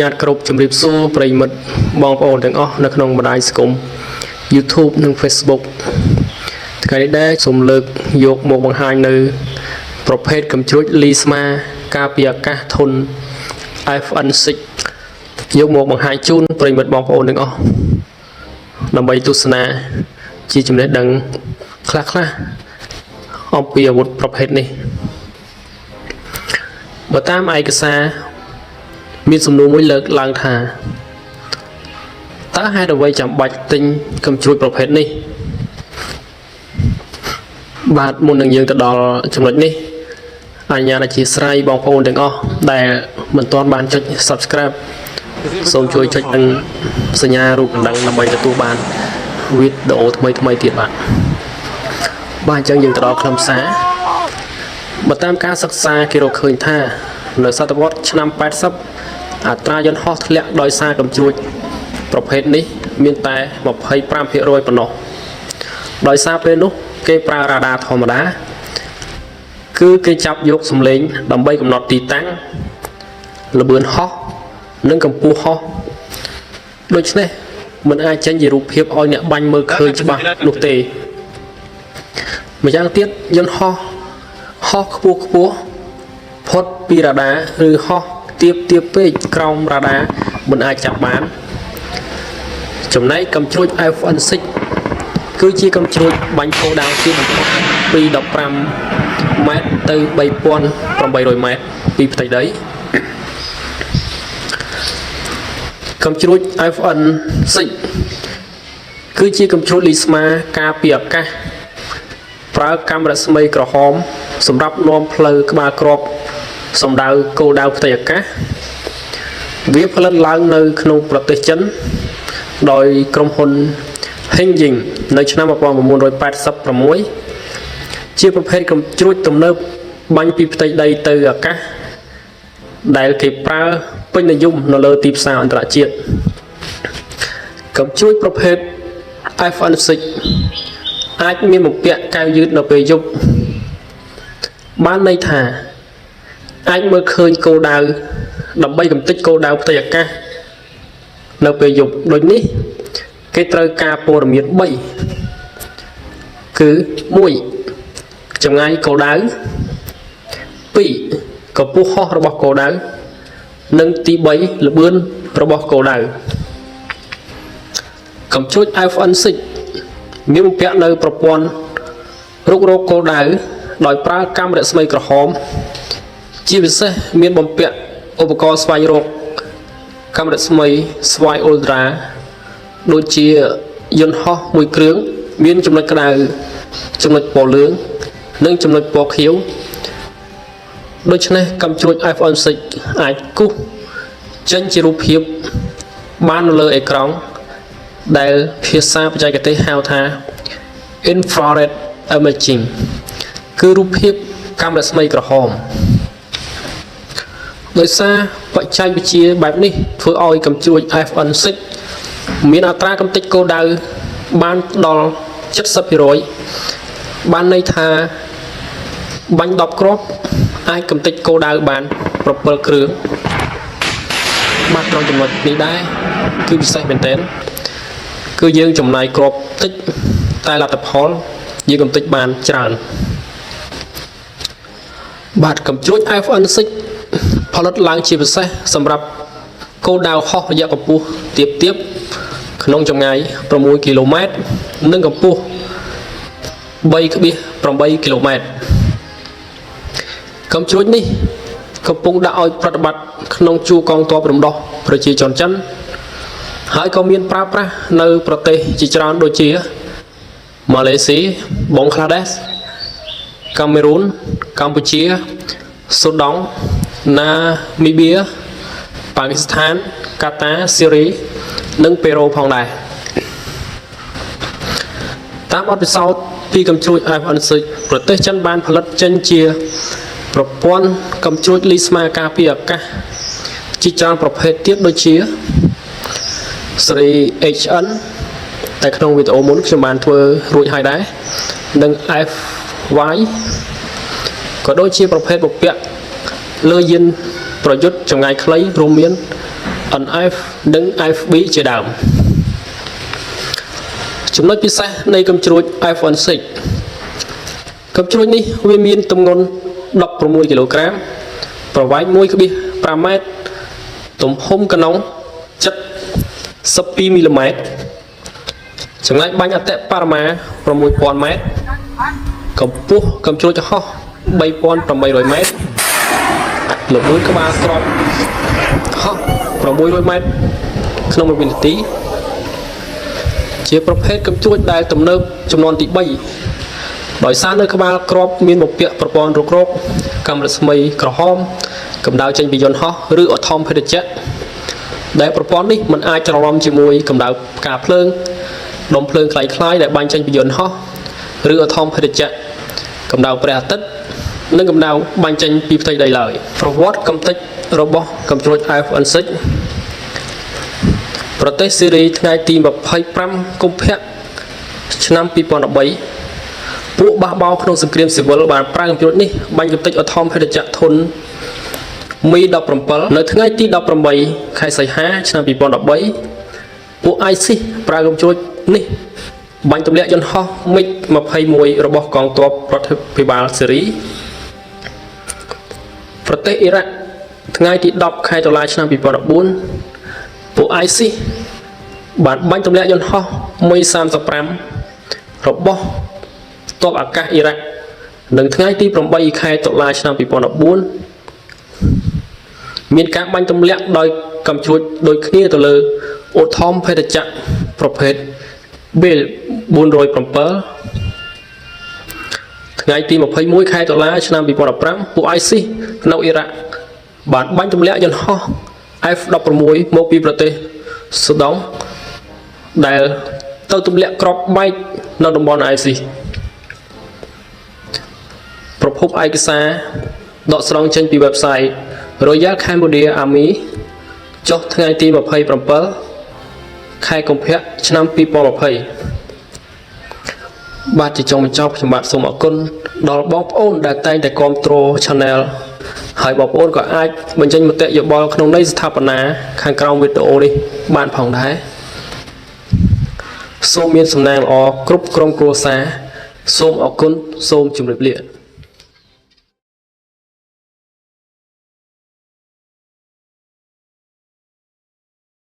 ญาติគ្រប់ជំរាបសួរប្រិមិត្តបងប្អូនទាំងអស់នៅក្នុងបណ្ដាញសង្គម YouTube និង Facebook ថ្ងៃនេះដែរសូមលើកយកមកបង្ហាញនៅប្រភេទកំជ្រួចលីស្មាការពារអាកាសធន់ FN6 យកមកបង្ហាញជូនប្រិមិត្តបងប្អូនទាំងអស់ដើម្បីទស្សនាជាចំណេះដឹងខ្លះអំពីអាវុធប្រភេទនេះបើតាមឯកសារមានសំណួរមួយលើកឡើងថាតើហេតុអ្វីចាំបាច់ទិញកំជ្រួចប្រភេទនេះបាទមុននឹងយើងទៅដល់ចំណុចនេះអញ្ញាតអធិស្ឋានបងប្អូនទាំងអស់ដែលមិនទាន់បានចុច Subscribe សូមជួយចុចនិងសញ្ញារូបកណ្ដឹងដើម្បីទទួលបានវីដេអូថ្មីទៀតបាទអញ្ចឹងយើងទៅដល់ខ្លឹមសារបើតាមការសិក្សាគេរកឃើញថានៅសតវត្សឆ្នាំ80អត្រាយន្តហោះធ្លាក់ដោយសារកំជ្រួចប្រភេទនេះមានតែ 25% ប៉ុណ្ណោះដោយសារពេលនោះគេប្រើរ៉ាដាធម្មតាគឺគេចាប់យកសំឡេងដើម្បីកំណត់ទីតាំងល្បឿនហោះនិងកម្ពស់ហោះដូច្នេះមិនអាចចេញជារូបភាពឲ្យអ្នកបាញ់មើលឃើញច្បាស់នោះទេម្យ៉ាងទៀតយន្តហោះខ្ពស់ផុតពីរ៉ាដាឬហោះទៀបពេកក្រោមរ៉ាដាមិនអាចចាប់បានចំណែកកំជ្រួច FN6 គឺជាកំជ្រួចបាញ់គោលដៅពីបន្ទាត់ពី15ម៉ែត្រទៅ3800ម៉ែត្រពីផ្ទៃដីកំជ្រួច FN6 គឺជាកំជ្រួចលីស្មាការពារអាកាសប្រើកាំរស្មីក្រហមសម្រាប់នាំផ្លូវក្បាលគ្រាប់សម្ដៅគោលដៅផ្ទៃអាកាសវាផលិតឡើងនៅក្នុងប្រទេសចិនដោយក្រុមហ៊ុន Hengjing នៅឆ្នាំ1986ជាប្រភេទកំជ្រួចទំនើបបាញ់ពីផ្ទៃដីទៅអាកាសដែលគេប្រើពេញនិយមនៅលើទីផ្សារអន្តរជាតិកំជ្រួចប្រភេទ FN6 អាចមានបំពាក់កែវយឺតនៅពេលយប់បានន័យថាអាចមើលឃើញគោលដៅដើម្បីកំទេចគោលដៅផ្ទៃអាកាសនៅពេលយប់ដូចនេះគេត្រូវការព័ត៌មាន3គឺ1ចម្ងាយគោលដៅ2កម្ពស់ហោះរបស់គោលដៅនិងទី3ល្បឿនរបស់គោលដៅកំជ្រួច FN6 មានបំពាក់នៅប្រព័ន្ធរុករកគោលដៅដោយប្រើកាំរស្មីក្រហមជាពិសេសមានបំពាក់ឧបករណ៍ស្វែងរកកាំរស្មីស្វ័យអ៊ុលត្រាដូចជាយន្តហោះមួយគ្រឿងមានចំណុចក្តៅចំណុចពណ៌លឿងនិងចំណុចពណ៌ខៀវដូច្នេះកំជ្រួច FN6 អាចគូសចេញជារូបភាពបាននៅលើអេក្រង់ដែលភាសាបច្ចេកទេសហៅថា infrared imaging គឺរូបភាពកាំរស្មីក្រហមដោយសារបច្ចេកវិទ្យាបែបនេះធ្វើឲ្យកំជ្រួច FN6 មានអត្រាកំទេចគោលដៅបានដល់ 70% បានន័យថាបាញ់10គ្រាប់អាចកំទេចគោលដៅបាន7គ្រឿងបាទត្រង់ចំណុចនេះដែរគឺពិសេសមែនទែនគឺយើងចំណាយគ្រាប់តិចតែលទ្ធផលយើងកំទេចបានច្រើនបាទកំជ្រួច FN6 ផលិតឡើងជាពិសេសសម្រាប់គោលដៅហោះរយៈកម្ពស់ទាបក្នុងចម្ងាយ6គីឡូម៉ែត្រនិងកម្ពស់ 3.8 គីឡូម៉ែត្រកំជ្រួចនេះកំពុងដាក់ឲ្យប្រតិបត្តិក្នុងជួរកងទ័ពរំដោះប្រជាជនចិនហើយក៏មានប្រើប្រាស់នៅប្រទេសជាច្រើនដូចជាម៉ាឡេស៊ីប៊ុងក្លាដេសកាមេរូនកម្ពុជាសូដង់ណាមីបៀប៉ាគីស្ថានកាតាស៊េរីនិងប៉េរូផងដែរតាមបទពិសោធន៍ពីកំជ្រួច FN6 ប្រទេសចិនបានផលិតចេញជាប្រព័ន្ធកំជ្រួចលីស្មាការពារអាកាសជាច្រើនប្រភេទទៀតដូចជាស៊េរី HN តែក្នុងវីដេអូមុនខ្ញុំបានធ្វើរួចហើយដែរនិង FY ក៏ដូចជាប្រភេទបំពាក់លើយានប្រយុទ្ធចម្ងាយខ្លីរួមមាន NF និង FB ជាដើមចំណុចពិសេសនៃកំជ្រួច F16 កំជ្រួចនេះវាមានទម្ងន់16គីឡូក្រាមប្រវែង 1.5 ម៉ែត្រទំហំកណុង72មីលីម៉ែត្រចម្ងាយបាញ់អតិបរមា 6000 ម៉ែត្រកម្ពស់កំជ្រួចហោះ 3800 ម៉ែត្រល្បឿនក្បាលគ្រាប់ហោះ 600 ម៉ែត្រក្នុង1វិនាទីជាប្រភេទកំជ្រួចដែលទំនើបចំនួនទី3ដោយសារនៅក្បាលគ្រាប់មានបំពាក់ប្រព័ន្ធរុករកកាំរស្មីក្រហមកម្ដៅចេញពីយន្តហោះឬអថមភេទជ្ជៈដែលប្រព័ន្ធនេះមិនអាចច្រឡំជាមួយកម្ដៅផ្កាភ្លើងដុំភ្លើងคล้ายៗដែលបាញ់ចេញពីយន្តហោះឬអថមភេទជ្ជៈកម្ដៅព្រះអាទិត្យនិងកម្ដៅបាញ់ចេញពីផ្ទៃដីឡើយប្រវត្តិកំទេចរបស់កំជ្រួច F16 ប្រទេសសេរីថ្ងៃទី25កុម្ភៈឆ្នាំ2013ពួកបះបោរក្នុងសង្គ្រាមស៊ីវិលបានប្រើកំជ្រួចនេះបាញ់កំទេចអថមភេទជ្ជៈធុនមី17នៅថ្ងៃទី18ខែសីហាឆ្នាំ2013ពួក ISIS ប្រើកំជ្រួចនេះបាញ់ទម្លាក់យន្តហោះ MiG-21 របស់កងទ័ពរដ្ឋាភិបាលសេរីប្រទេសអ៊ីរ៉ាក់ថ្ងៃទី10ខែតុលាឆ្នាំ2014ពួក ISIS បានបាញ់ទម្លាក់យន្តហោះ MiG-35 របស់ទ័ពអាកាសអ៊ីរ៉ាក់និងថ្ងៃទី8ខែតុលាឆ្នាំ2014មានការបាញ់ទម្លាក់ដោយកំជ្រួចដូចគ្នាទៅលើអូថមភេទជ្ជៈប្រភេទ Bell 407ថ្ងៃទី21ខែតុលាឆ្នាំ2015ពួក ISIS នៅអ៊ីរ៉ាក់បានបាញ់ទម្លាក់យន្តហោះ F16 មកពីប្រទេសស៊ូដង់ដែលទៅទម្លាក់គ្រាប់បែកនៅតំបន់ ISIS ប្រភពឯកសារដកស្រង់ចេញពី website Royal Cambodia Army ចុះថ្ងៃទី27ខែកុម្ភៈឆ្នាំ2020បាទជាចុងបញ្ចប់ខ្ញុំបាទសូមអរគុណដល់បងប្អូនដែលតែងតែគាំទ្រ Channel ហើយបងប្អូនក៏អាចបញ្ចេញមតិយោបល់ក្នុងន័យស្ថាបនាខាងក្រោមវីដេអូនេះបានផងដែរសូមមានសំណាងល្អគ្រប់ក្រុមគ្រួសារសូមអរគុណសូមជម្រាបលា